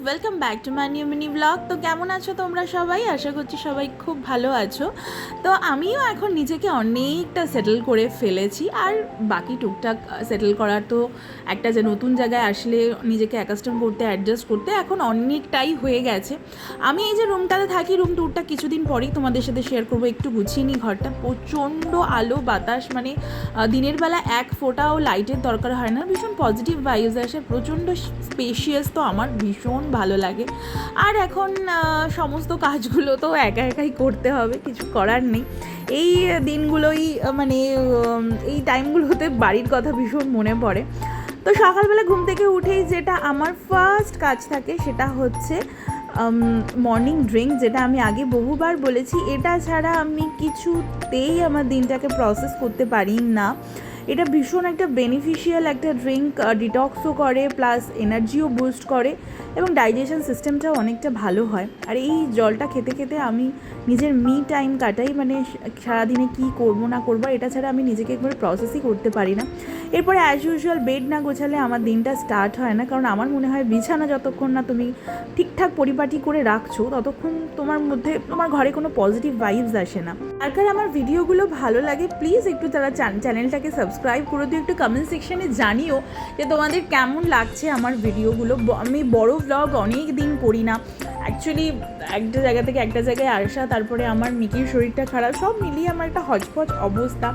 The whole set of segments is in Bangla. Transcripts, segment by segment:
Welcome back to my new mini blog. তো কেমন আছো তোমরা সবাই? আশা করছি সবাই খুব ভালো আছো। তো আমিও এখন নিজেকে অনেকটা সেটেল করে ফেলেছি, আর বাকি টুকটাক সেটেল করার তো একটা যে নতুন জায়গায় আসলে নিজেকে অ্যাকাস্টম করতে, অ্যাডজাস্ট করতে এখন অনেকটাই হয়ে গেছে। আমি এই যে রুমটাতে থাকি, রুম ট্যুরটা কিছুদিন পরেই তোমাদের সাথে শেয়ার করবো। একটু গুছিয়ে নিই ঘরটা। প্রচণ্ড আলো বাতাস, মানে দিনের বেলা এক ফোঁটাও লাইটের দরকার হয় না, ভীষণ পজিটিভ ভাইবস আসে, প্রচণ্ড স্পেশিয়াস, তো আমার ভীষণ ভালো লাগে। আর এখন সমস্ত কাজগুলো তো একা একাই করতে হবে, কিছু করার নেই। এই দিনগুলোই মানে এই টাইমগুলোতে বাড়ির কথা ভীষণ মনে পড়ে। তো সকালবেলা ঘুম থেকে উঠেই যেটা আমার ফার্স্ট কাজ থাকে সেটা হচ্ছে মর্নিং ড্রিঙ্ক, যেটা আমি আগে বহুবার বলেছি, এটা ছাড়া আমি কিছুতেই আমার দিনটাকে প্রসেস করতে পারি না। এটা ভীষণ একটা বেনিফিশিয়াল একটা ড্রিঙ্ক, ডিটক্সও করে, প্লাস এনার্জিও বুস্ট করে, এবং ডাইজেশন সিস্টেমটাও অনেকটা ভালো হয়। আর এই জলটা খেতে খেতে আমি নিজের মি টাইম কাটাই, মানে সারাদিনে কী করবো না করবো, এটা ছাড়া আমি নিজেকে একবারে প্রসেসই করতে পারি না। এরপরে অ্যাজ ইউজুয়াল বেড না গোছালে আমার দিনটা স্টার্ট হয় না, কারণ আমার মনে হয় বিছানা যতক্ষণ না তুমি ঠিকঠাক পরিপাটি করে রাখছো ততক্ষণ তোমার মধ্যে, তোমার ঘরে কোনো পজিটিভ ভাইবস আসে না। আর আমার ভিডিওগুলো ভালো লাগে প্লিজ একটু তারা চ্যানেলটাকে সাবস্ক্রাইব করে দিও, একটু কমেন্ট সেকশানে জানিও যে তোমাদের কেমন লাগছে আমার ভিডিওগুলো। আমি বড় ব্লগ অনেক দিন করি না অ্যাকচুয়ালি, একটা জায়গা থেকে একটা জায়গায় আসা, তারপরে আমার মিকির শরীরটা খারাপ, সব মিলিয়ে আমার একটা হচপচ অবস্থা।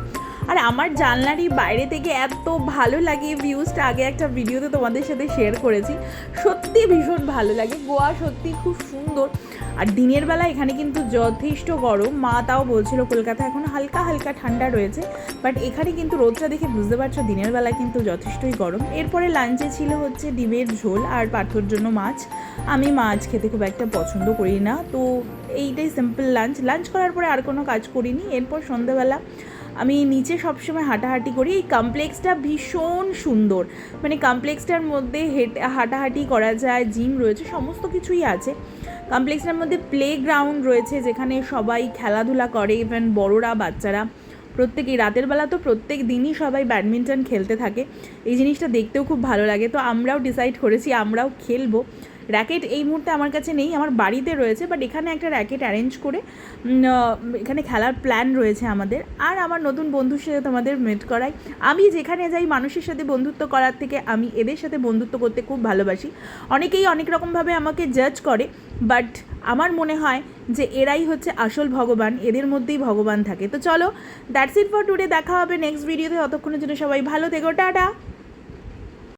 আর আমার জানলারই বাইরে থেকে এত ভালো লাগে ভিউজটা, আগে একটা ভিডিওতে তোমাদের সাথে শেয়ার করেছি, সত্যি ভীষণ ভালো লাগে। গোয়া সত্যি খুব সুন্দর। আর দিনের বেলা এখানে কিন্তু যথেষ্ট গরম, মা তাও বলছিল কলকাতা এখন হালকা হালকা ঠান্ডা রয়েছে, বাট এখানে কিন্তু রোদটা দেখে বুঝতে পারছো দিনের বেলা কিন্তু যথেষ্টই গরম। এরপরে লাঞ্চে ছিল হচ্ছে ডিমের ঝোল আর পাথর জন্য মাছ। আমি মাছ খেতে খুব একটা পছন্দ করি না, তো এইটাই সিম্পল লাঞ্চ করার পরে আর কোনো কাজ করিনি। এরপর সন্ধ্যাবেলা আমি নিচে সবসময় হাঁটাহাঁটি করি। এই কমপ্লেক্সটা ভীষণ সুন্দর, মানে কমপ্লেক্সটার মধ্যে হাঁটাহাঁটি করা যায়, জিম রয়েছে, সমস্ত কিছুই আছে। কমপ্লেক্সটার মধ্যে প্লে গ্রাউন্ড রয়েছে যেখানে সবাই খেলাধুলা করে, ইভেন বড়রা বাচ্চারা প্রত্যেকেই। রাতের বেলা তো প্রত্যেক দিনই সবাই ব্যাডমিন্টন খেলতে থাকে, এই জিনিসটা দেখতেও খুব ভালো লাগে। তো আমরাও ডিসাইড করেছি আমরাও খেলবো। র্যাকেট এই মুহূর্তে আমার কাছে নেই, আমার বাড়িতে রয়েছে, বাট এখানে একটা র্যাকেট অ্যারেঞ্জ করে এখানে খেলার প্ল্যান রয়েছে আমাদের। আর আমার নতুন বন্ধুর সাথে তোমাদের মিট করাই। আমি যেখানে যাই মানুষের সাথে বন্ধুত্ব করার থেকে আমি এদের সাথে বন্ধুত্ব করতে খুব ভালোবাসি। অনেকেই অনেক রকমভাবে আমাকে জাজ করে, বাট আমার মনে হয় যে এরাই হচ্ছে আসল ভগবান, এদের মধ্যেই ভগবান থাকে। তো চলো, দ্যাটস ইট ফর টুডে, দেখা হবে নেক্সট ভিডিওতে। ততক্ষণের জন্য সবাই ভালো থেকো, টাটা।